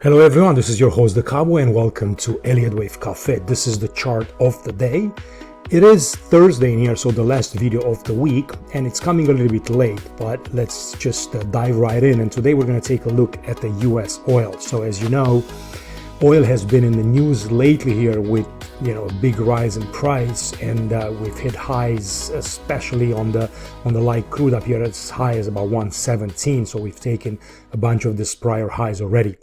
Hello everyone, this is your host the Cowboy and welcome to Elliott Wave Cafe. This is the chart of the day. It is Thursday in here, so the last video of the week, and it's coming a little bit late, but let's just dive right in. And today we're going to take a look at the US oil. So as you know, oil has been in the news lately here with a big rise in price, and we've hit highs, especially on the light crude up here as high as about 117. So we've taken a bunch of these prior highs already.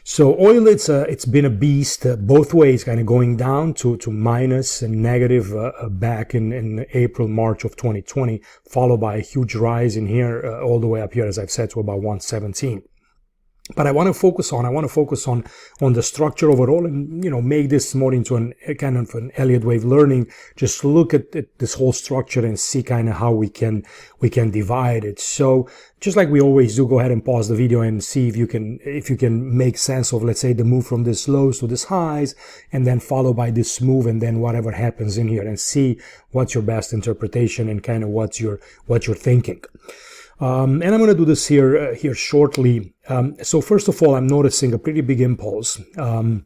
So oil, it's been a beast both ways, kind of going down to minus and negative back in April, March of 2020, followed by a huge rise in here all the way up here, as I've said, to about 117. But I want to focus on the structure overall, and make this more into a kind of an Elliott Wave learning. Just look at this whole structure and see kind of how we can divide it. So just like we always do, go ahead and pause the video and see if you can make sense of, let's say, the move from this lows to this highs, and then follow by this move, and then whatever happens in here, and see what's your best interpretation and kind of what you're thinking. And I'm going to do this here shortly. So first of all, I'm noticing a pretty big impulse, and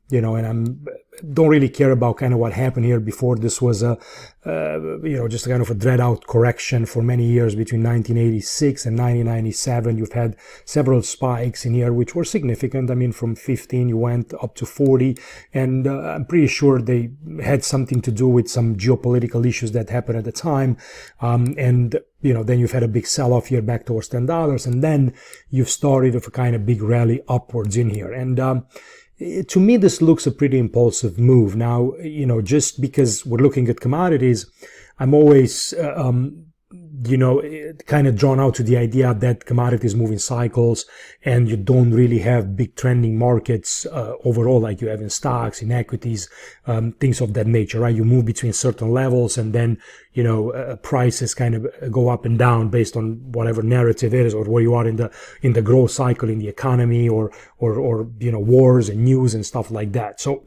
don't really care about kind of what happened here before. This was just kind of a dread out correction for many years between 1986 and 1997. You've had several spikes in here, which were significant. I mean, from 15, you went up to 40, and I'm pretty sure they had something to do with some geopolitical issues that happened at the time. Then you've had a big sell-off here back towards $10, and then you've started with a kind of big rally upwards in here. And to me, this looks a pretty impulsive move. Now, just because we're looking at commodities, I'm always kind of drawn out to the idea that commodities move in cycles, and you don't really have big trending markets overall like you have in stocks, in equities, things of that nature, right? You move between certain levels, and then prices kind of go up and down based on whatever narrative it is, or where you are in the growth cycle in the economy, or wars and news and stuff like that. So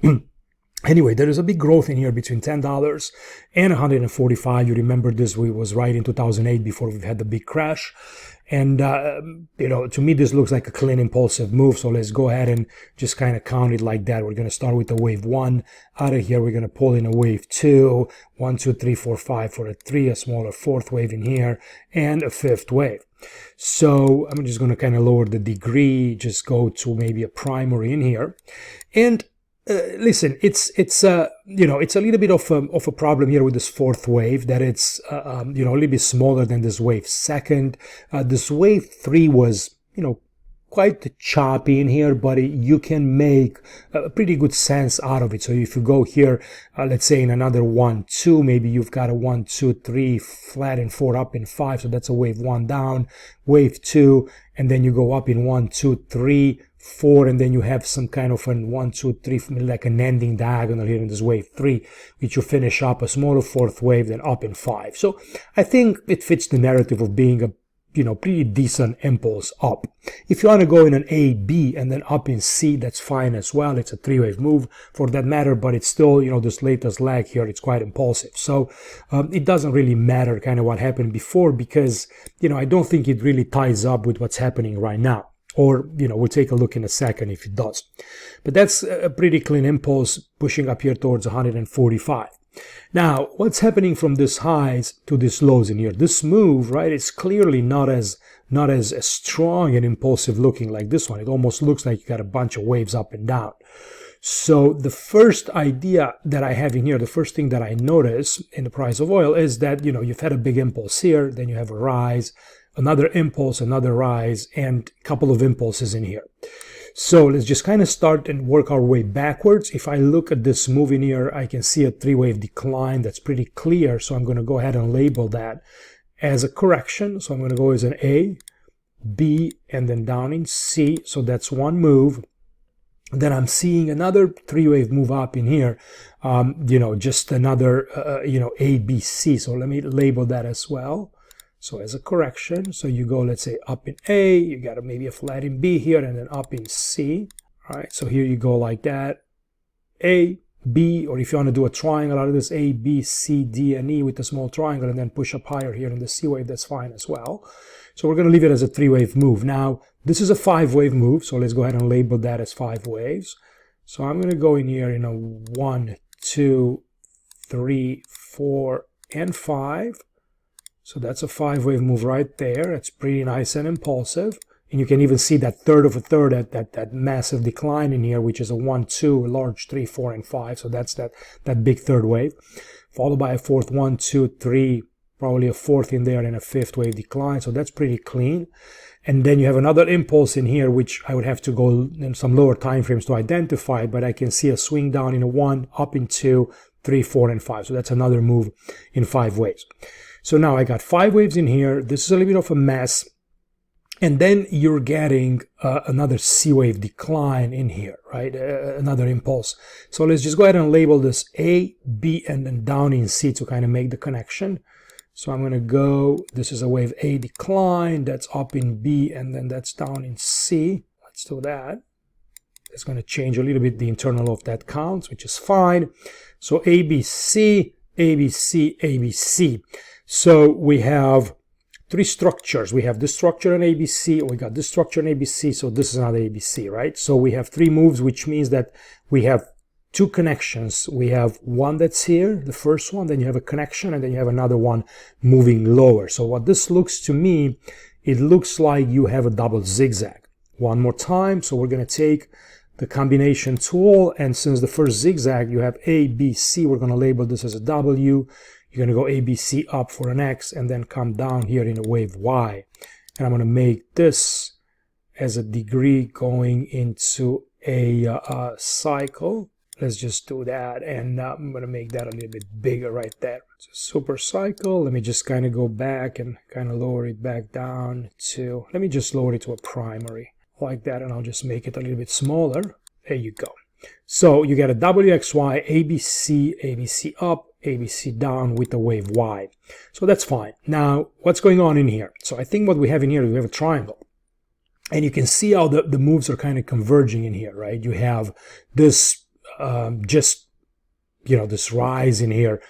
anyway, there is a big growth in here between $10 and 145. You remember this was right in 2008 before we've had the big crash. And, to me, this looks like a clean impulsive move. So let's go ahead and just kind of count it like that. We're going to start with the wave 1. Out of here, we're going to pull in a wave 2, 1, 2, 3, 4, 5 for a 3, a smaller fourth wave in here, and a fifth wave. So I'm just going to kind of lower the degree, just go to maybe a primary in here. And listen, it's a little bit of a problem here with this fourth wave, that it's a little bit smaller than this wave second. This wave 3 was quite choppy in here, but you can make a pretty good sense out of it. So if you go here, let's say in another 1, 2, maybe you've got a 1, 2, 3 flat and 4 up in 5. So that's a wave 1 down, wave 2, and then you go up in 1, 2, 3, 4, and then you have some kind of an 1, 2, 3, like an ending diagonal here in this wave 3, which you finish up a smaller fourth wave, then up in 5. So I think it fits the narrative of being a pretty decent impulse up. If you want to go in an A, B, and then up in C, that's fine as well. It's a 3-wave move for that matter, but it's still, this latest lag here, it's quite impulsive. So it doesn't really matter kind of what happened before, because, I don't think it really ties up with what's happening right now. Or, we'll take a look in a second if it does. But that's a pretty clean impulse pushing up here towards 145. Now, what's happening from this highs to this lows in here? This move, right, it's clearly not as strong and impulsive looking like this one. It almost looks like you got a bunch of waves up and down. So the first idea that I have in here, the first thing that I notice in the price of oil is that, you've had a big impulse here, then you have a rise, another impulse, another rise, and a couple of impulses in here. So let's just kind of start and work our way backwards. If I look at this move in here, I can see a 3-wave decline. That's pretty clear. So I'm going to go ahead and label that as a correction. So I'm going to go as an A, B, and then down in C. So that's one move. Then I'm seeing another 3-wave move up in here, just another, A, B, C. So let me label that as well. So as a correction, so you go, let's say, up in A, you got maybe a flat in B here, and then up in C. All right, so here you go like that. A, B, or if you want to do a triangle out of this, A, B, C, D, and E with a small triangle, and then push up higher here in the C wave, that's fine as well. So we're going to leave it as a 3-wave move. Now, This is a 5-wave move, so let's go ahead and label that as 5 waves. So I'm going to go in here in a 1, 2, 3, 4, and 5. So that's a 5-wave move right there. It's pretty nice and impulsive. And you can even see that third of a third, that massive decline in here, which is a 1, 2, a large 3, 4, and 5. So that's that big third wave, followed by a fourth 1, 2, 3, probably a fourth in there, and a fifth wave decline. So that's pretty clean. And then you have another impulse in here, which I would have to go in some lower time frames to identify, but I can see a swing down in a 1, up in 2, 3, 4, and 5. So that's another move in 5 waves. So now I got 5 waves in here. This is a little bit of a mess. And then you're getting another C wave decline in here, right? Another impulse. So let's just go ahead and label this A, B, and then down in C to kind of make the connection. So I'm going to go, this is a wave A decline, that's up in B, and then that's down in C. Let's do that. It's going to change a little bit the internal of that counts, which is fine. So A, B, C, A, B, C, A, B, C. So we have 3 structures. We have this structure in ABC, we got this structure in ABC, so this is another ABC, right? So we have 3 moves, which means that we have 2 connections. We have one that's here, the first one, then you have a connection, and then you have another one moving lower. So what this looks to me, it looks like you have a double zigzag. One more time, so we're going to take the combination tool, and since the first zigzag, you have A, B, C, we're going to label this as a W. You're going to go A, B, C up for an X, and then come down here in a wave Y. And I'm going to make this as a degree going into a cycle. Let's just do that, and I'm going to make that a little bit bigger right there. It's a super cycle. Let me just kind of go back and kind of lower it back down to, let me just lower it to a primary like that, and I'll just make it a little bit smaller. There you go. So you get a WXY, ABC, ABC up, ABC down with the wave Y. So that's fine. Now, what's going on in here? So I think what we have in here is we have a triangle. And you can see how the moves are kind of converging in here, right? You have this this rise in here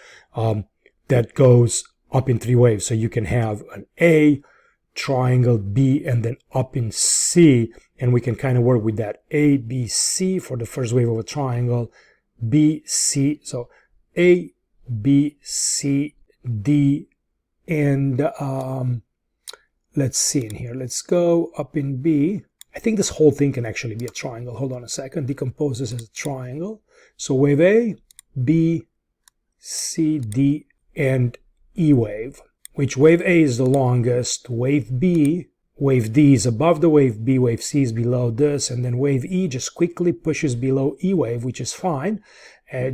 that goes up in 3 waves. So you can have an A, triangle B, and then up in C, and we can kind of work with that. A, B, C for the first wave of a triangle, B, C, so A, B, C, D, and let's see in here. Let's go up in B. I think this whole thing can actually be a triangle. Hold on a second. Decompose this as a triangle. So wave A, B, C, D, and E wave, which wave A is the longest, wave B, wave D is above the wave B, wave C is below this, and then wave E just quickly pushes below E wave, which is fine,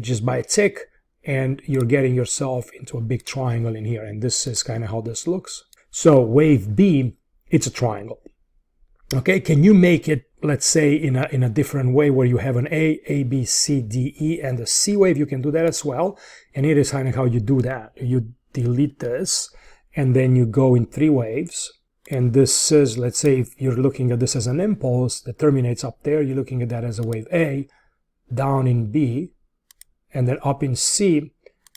just by a tick, and you're getting yourself into a big triangle in here, and this is kind of how this looks. So wave B, it's a triangle. Okay, can you make it, let's say, in a different way where you have an A, B, C, D, E, and a C wave? You can do that as well, and here is kind of how you do that. You delete this, and then you go in 3 waves, and this is, let's say, if you're looking at this as an impulse that terminates up there, you're looking at that as a wave A, down in B, and then up in C,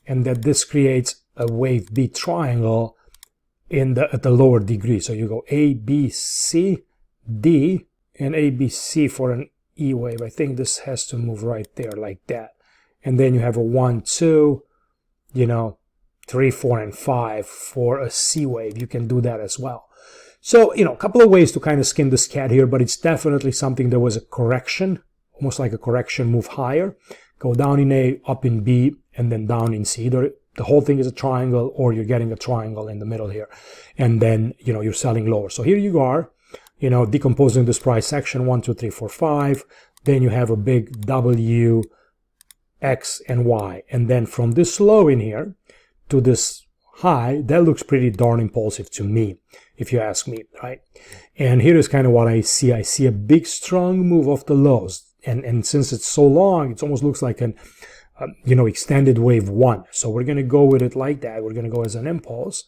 and that this creates a wave B triangle at the lower degree. So you go A, B, C, D, and A, B, C for an E wave. I think this has to move right there like that. And then you have a 1, 2, 3, 4, and 5 for a C wave. You can do that as well. So, a couple of ways to kind of skin this cat here, but it's definitely something that was a correction, almost like a correction move higher. Go down in A, up in B, and then down in C. Either the whole thing is a triangle, or you're getting a triangle in the middle here. And then, you're selling lower. So here you are, decomposing this price section, 1, 2, 3, 4, 5. Then you have a big W, X, and Y. And then from this low in here to this high, that looks pretty darn impulsive to me, if you ask me, right? And here is kind of what I see. I see a big, strong move off the lows. And since it's so long, it almost looks like an, extended wave 1. So we're going to go with it like that. We're going to go as an impulse,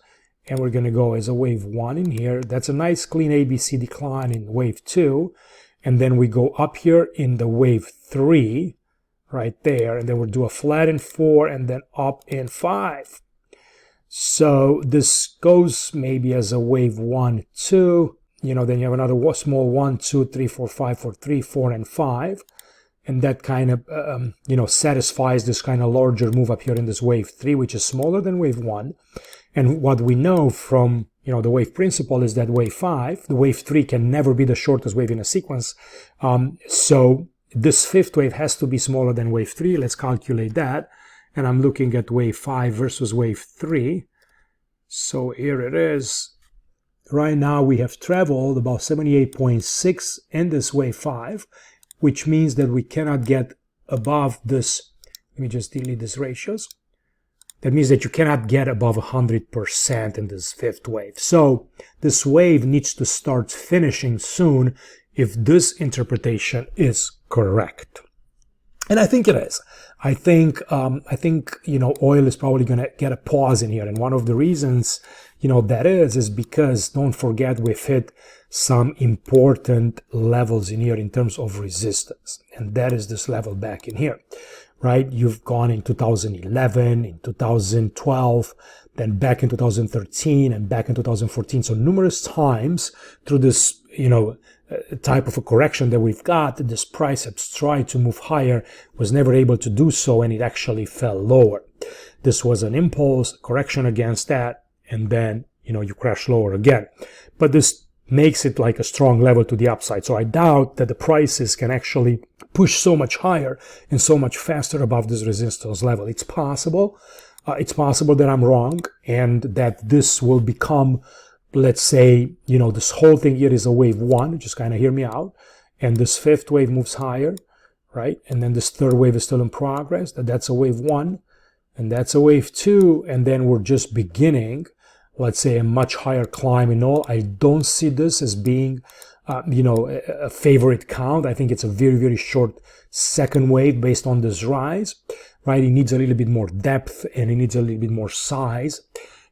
and we're going to go as a wave 1 in here. That's a nice clean ABC decline in wave 2. And then we go up here in the wave 3, right there. And then we'll do a flat in 4, and then up in 5. So this goes maybe as a wave 1, 2, then you have another small 1, 2, 3, 4, 5 for 3, 4, and 5. And that kind of, satisfies this kind of larger move up here in this wave 3, which is smaller than wave 1. And what we know from, the wave principle is that wave 5, the wave 3 can never be the shortest wave in a sequence. So this fifth wave has to be smaller than wave 3. Let's calculate that. And I'm looking at wave 5 versus wave 3. So here it is. Right now we have traveled about 78.6 in this wave 5, which means that we cannot get above this. Let me just delete these ratios. That means that you cannot get above 100% in this fifth wave. So this wave needs to start finishing soon if this interpretation is correct. And I think it is. I think oil is probably going to get a pause in here. And one of the reasons, that is because don't forget we've hit some important levels in here in terms of resistance. And that is this level back in here, right? You've gone in 2011, in 2012, then back in 2013 and back in 2014. So numerous times through this, type of a correction that we've got, this price has tried to move higher, was never able to do so, and it actually fell lower. This was an impulse, correction against that, and then, you crash lower again. But this makes it like a strong level to the upside. So I doubt that the prices can actually push so much higher and so much faster above this resistance level. It's possible. It's possible that I'm wrong and that this will become, let's say, this whole thing here is a wave 1, just kind of hear me out. And this fifth wave moves higher, right? And then this third wave is still in progress. That's a wave 1 and that's a wave 2. And then we're just beginning, let's say, a much higher climb and all. I don't see this as being, a favorite count. I think it's a very, very short second wave based on this rise, right? It needs a little bit more depth and it needs a little bit more size.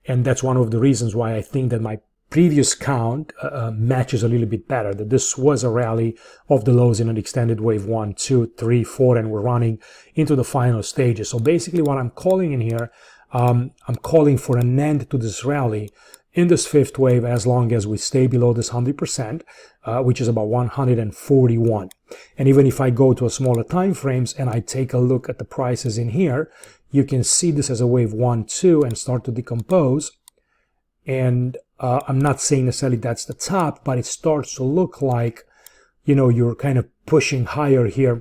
And that's one of the reasons why I think that my previous count matches a little bit better, that this was a rally of the lows in an extended wave 1, 2, 3, 4, and we're running into the final stages. So basically what I'm calling in here, I'm calling for an end to this rally in this fifth wave as long as we stay below this 100%, which is about 141. And even if I go to a smaller time frames and I take a look at the prices in here, you can see this as a wave 1, 2 and start to decompose. And I'm not saying necessarily that's the top, but it starts to look like, you're kind of pushing higher here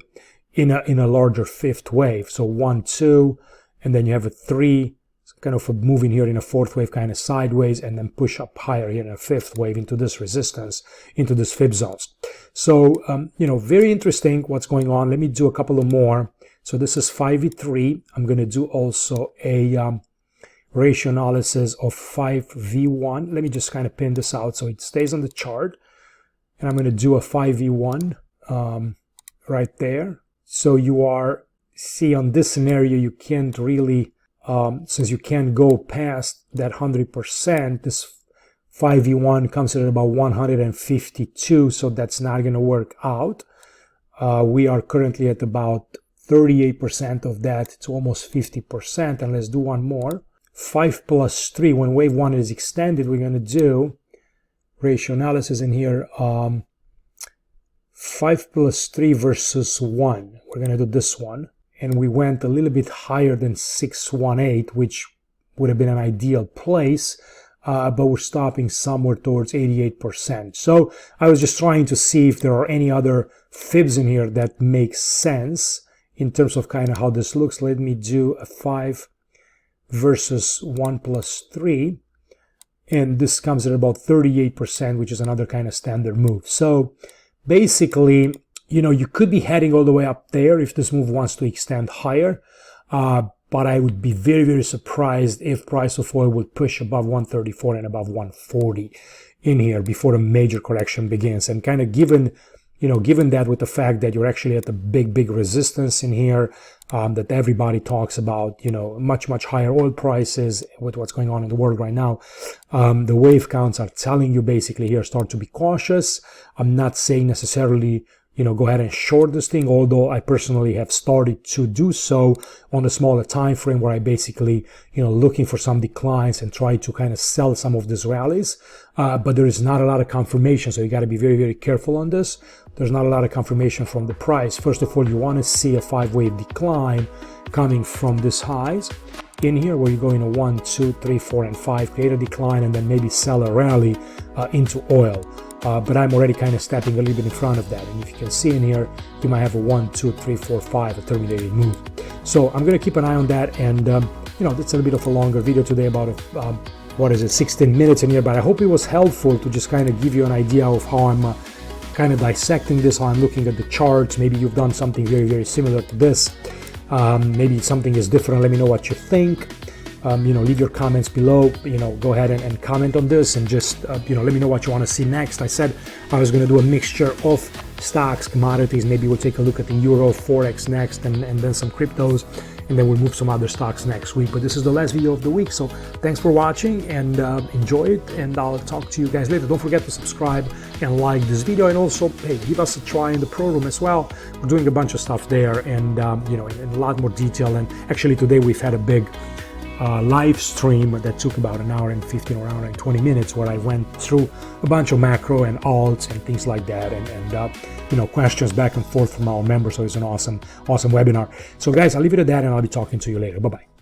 in a larger fifth wave. So 1, 2, and then you have a 3, kind of moving here in a fourth wave kind of sideways, and then push up higher here in a fifth wave into this resistance, into this fib zones. So, very interesting what's going on. Let me do a couple of more. So this is 5v3. I'm going to do also a ratio analysis of 5v1. Let me just kind of pin this out so it stays on the chart. And I'm going to do a 5v1 right there. So see on this scenario, you can't really, since you can't go past that 100%, this 5v1 comes at about 152, so that's not going to work out. We are currently at about 38% of that. It's almost 50%, and let's do one more. 5 plus 3, when wave 1 is extended, we're going to do ratio analysis in here. 5 plus 3 versus 1. We're going to do this one. And we went a little bit higher than 618, which would have been an ideal place, but we're stopping somewhere towards 88%. So I was just trying to see if there are any other fibs in here that make sense in terms of kind of how this looks. Let me do a 5 versus 1 plus 3. And this comes at about 38%, which is another kind of standard move. So basically, you could be heading all the way up there if this move wants to extend higher. But I would be very, very surprised if price of oil would push above 134 and above 140 in here before a major correction begins. And kind of given that with the fact that you're actually at the big resistance in here, that everybody talks about, much, much higher oil prices with what's going on in the world right now. The wave counts are telling you basically here, start to be cautious. I'm not saying necessarily go ahead and short this thing, although I personally have started to do so on a smaller time frame where I basically, looking for some declines and try to kind of sell some of these rallies. But there is not a lot of confirmation, so you got to be very, very careful on this. There's not a lot of confirmation from the price. First of all, you want to see a 5-wave decline coming from this highs in here, where you go into 1, 2, 3, 4, and 5, create a decline, and then maybe sell a rally into oil. But I'm already kind of stepping a little bit in front of that. And if you can see in here, you might have a 1, 2, 3, 4, 5, a terminating move. So I'm going to keep an eye on that. And, that's a little bit of a longer video today, about 16 minutes in here. But I hope it was helpful to just kind of give you an idea of how I'm kind of dissecting this, how I'm looking at the charts. Maybe you've done something very, very similar to this. Maybe something is different. Let me know what you think. Leave your comments below. Go ahead and comment on this, and just let me know what you want to see next. I said I was going to do a mixture of stocks, commodities. Maybe we'll take a look at the euro, forex next, and then some cryptos, and then we'll move some other stocks next week. But this is the last video of the week, so thanks for watching, and enjoy it, and I'll talk to you guys later. Don't forget to subscribe and like this video, and also, hey, give us a try in the pro room as well. We're doing a bunch of stuff there, and in a lot more detail. And actually today we've had a big live stream that took about an hour and 15 or an hour and 20 minutes, where I went through a bunch of macro and alts and things like that, and questions back and forth from our members. So it's an awesome webinar. So guys, I'll leave it at that, and I'll be talking to you later. Bye bye.